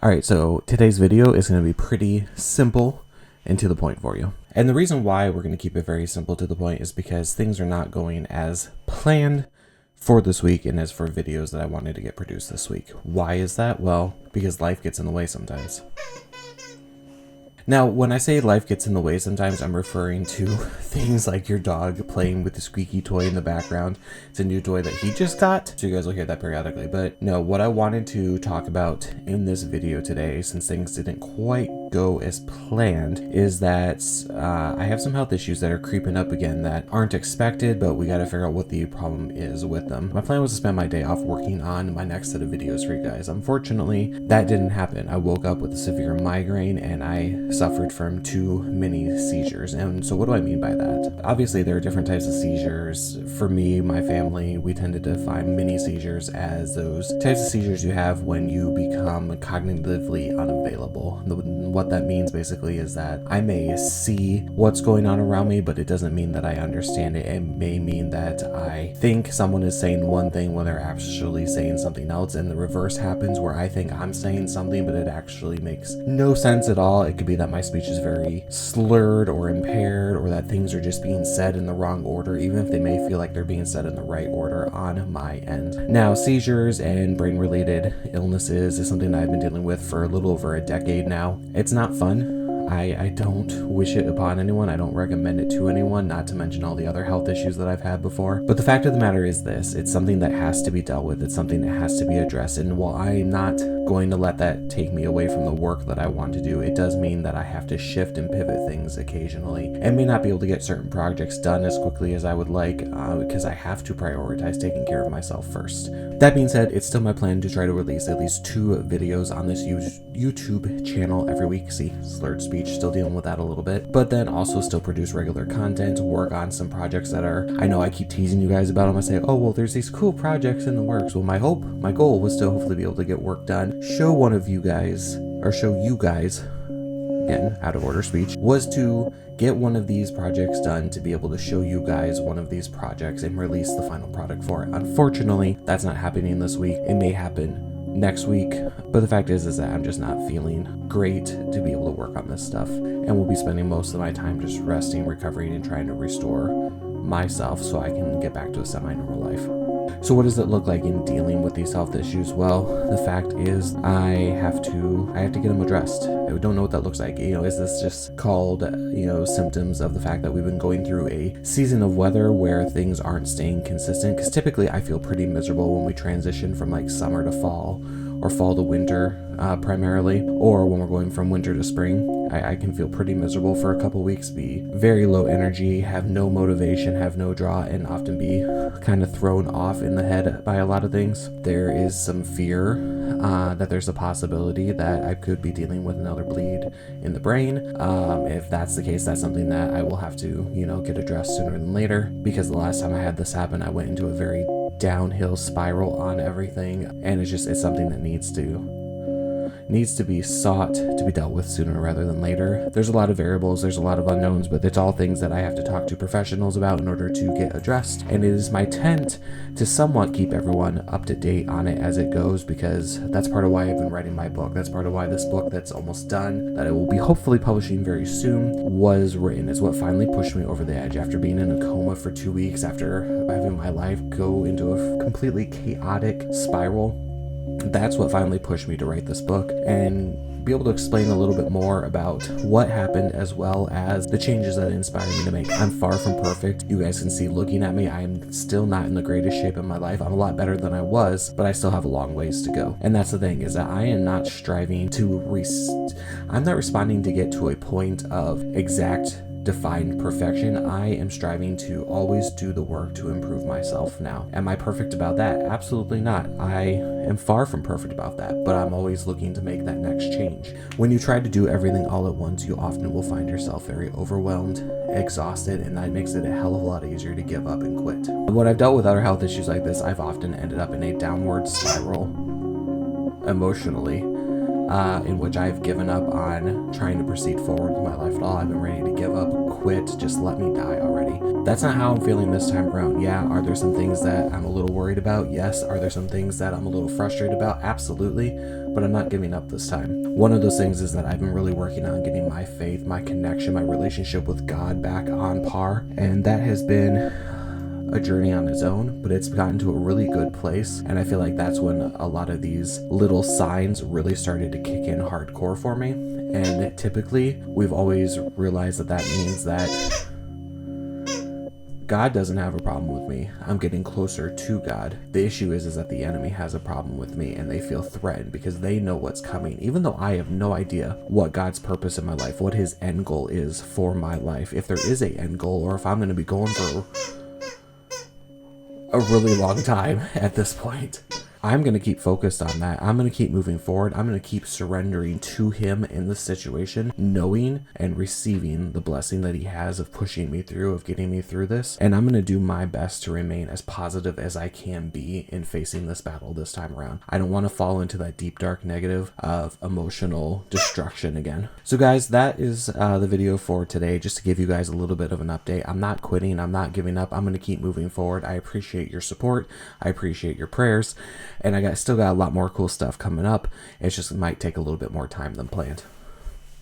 Alright, so today's video is going to be pretty simple and to the point for you. And the reason why we're going to keep it very simple to the point is because things are not going as planned for this week and as for videos that I wanted to get produced this week. Why is that? Well, because life gets in the way sometimes. Now, when I say life gets in the way sometimes, I'm referring to things like your dog playing with the squeaky toy in the background. It's a new toy that he just got, so you guys will hear that periodically. But no, what I wanted to talk about in this video today, since things didn't quite go as planned, is that I have some health issues that are creeping up again that aren't expected, but we got to figure out what the problem is with them. My plan was to spend my day off working on my next set of videos for you guys. Unfortunately, that didn't happen. I woke up with a severe migraine and I suffered from too many seizures. And so what do I mean by that? Obviously, there are different types of seizures. For me, my family, we tend to define mini seizures as those types of seizures you have when you become cognitively unavailable. What that means basically is that I may see what's going on around me, but it doesn't mean that I understand it. It may mean that I think someone is saying one thing when they're actually saying something else, and the reverse happens where I think I'm saying something, but it actually makes no sense at all. It could be that my speech is very slurred or impaired, or that things are just being said in the wrong order, even if they may feel like they're being said in the right order on my end. Now, seizures and brain-related illnesses is something that I've been dealing with for a little over a decade now. It's not fun. I don't wish it upon anyone. I don't recommend it to anyone, not to mention all the other health issues that I've had before. But the fact of the matter is this: it's something that has to be dealt with. It's something that has to be addressed. And while I'm not going to let that take me away from the work that I want to do, it does mean that I have to shift and pivot things occasionally and may not be able to get certain projects done as quickly as I would like because I have to prioritize taking care of myself first. That being said, it's still my plan to try to release at least 2 videos on this YouTube channel every week. See, slurred speech, still dealing with that a little bit, but then also still produce regular content, work on some projects that are, I know I keep teasing you guys about them. I say, oh, well, there's these cool projects in the works. Well, my goal was to hopefully be able to get work done, show you guys, again, out of order speech, was to get one of these projects done, to be able to show you guys one of these projects and release the final product for it. Unfortunately, that's not happening this week. It may happen next week, but the fact is that I'm just not feeling great to be able to work on this stuff, and we'll be spending most of my time just resting, recovering, and trying to restore myself so I can get back to a semi-normal life. So what does it look like in dealing with these health issues? Well, the fact is I have to get them addressed. I don't know what that looks like. Is this just called, symptoms of the fact that we've been going through a season of weather where things aren't staying consistent? Because typically I feel pretty miserable when we transition from like summer to fall, or fall to winter primarily, or when we're going from winter to spring. I can feel pretty miserable for a couple weeks, be very low energy, have no motivation, have no draw, and often be kind of thrown off in the head by a lot of things. There is some fear that there's a possibility that I could be dealing with another bleed in the brain. If that's the case, that's something that I will have to, get addressed sooner than later, because the last time I had this happen, I went into a very downhill spiral on everything, and it's something that needs to be sought to be dealt with sooner rather than later. There's a lot of variables, there's a lot of unknowns, but it's all things that I have to talk to professionals about in order to get addressed. And it is my intent to somewhat keep everyone up to date on it as it goes, because that's part of why I've been writing my book. That's part of why this book that's almost done, that I will be hopefully publishing very soon, was written. It's what finally pushed me over the edge after being in a coma for 2 weeks, after having my life go into a completely chaotic spiral. That's what finally pushed me to write this book and be able to explain a little bit more about what happened, as well as the changes that inspired me to make. I'm far from perfect. You guys can see looking at me, I'm still not in the greatest shape in my life. I'm a lot better than I was, but I still have a long ways to go. And that's the thing, is that I am not striving to I'm not responding to get to a point of exact defined perfection. I am striving to always do the work to improve myself now. Am I perfect about that? Absolutely not. I am far from perfect about that, but I'm always looking to make that next change. When you try to do everything all at once, you often will find yourself very overwhelmed, exhausted, and that makes it a hell of a lot easier to give up and quit. When I've dealt with other health issues like this, I've often ended up in a downward spiral emotionally, in which I've given up on trying to proceed forward with my life at all. I've been ready to give up, quit, just let me die already. That's not how I'm feeling this time around. Yeah, are there some things that I'm a little worried about? Yes. Are there some things that I'm a little frustrated about? Absolutely. But I'm not giving up this time. One of those things is that I've been really working on getting my faith, my connection, my relationship with God back on par. And that has been a journey on its own, but it's gotten to a really good place. And I feel like that's when a lot of these little signs really started to kick in hardcore for me. And typically, we've always realized that that means that God doesn't have a problem with me. I'm getting closer to God. The issue is that the enemy has a problem with me, and they feel threatened because they know what's coming, even though I have no idea what God's purpose in my life, what his end goal is for my life, if there is a end goal, or if I'm going to be going for a really long time at this point. I'm going to keep focused on that. I'm going to keep moving forward. I'm going to keep surrendering to him in this situation, knowing and receiving the blessing that he has of pushing me through, of getting me through this. And I'm going to do my best to remain as positive as I can be in facing this battle this time around. I don't want to fall into that deep, dark negative of emotional destruction again. So guys, that is the video for today, just to give you guys a little bit of an update. I'm not quitting. I'm not giving up. I'm going to keep moving forward. I appreciate your support. I appreciate your prayers. And still got a lot more cool stuff coming up. It just might take a little bit more time than planned.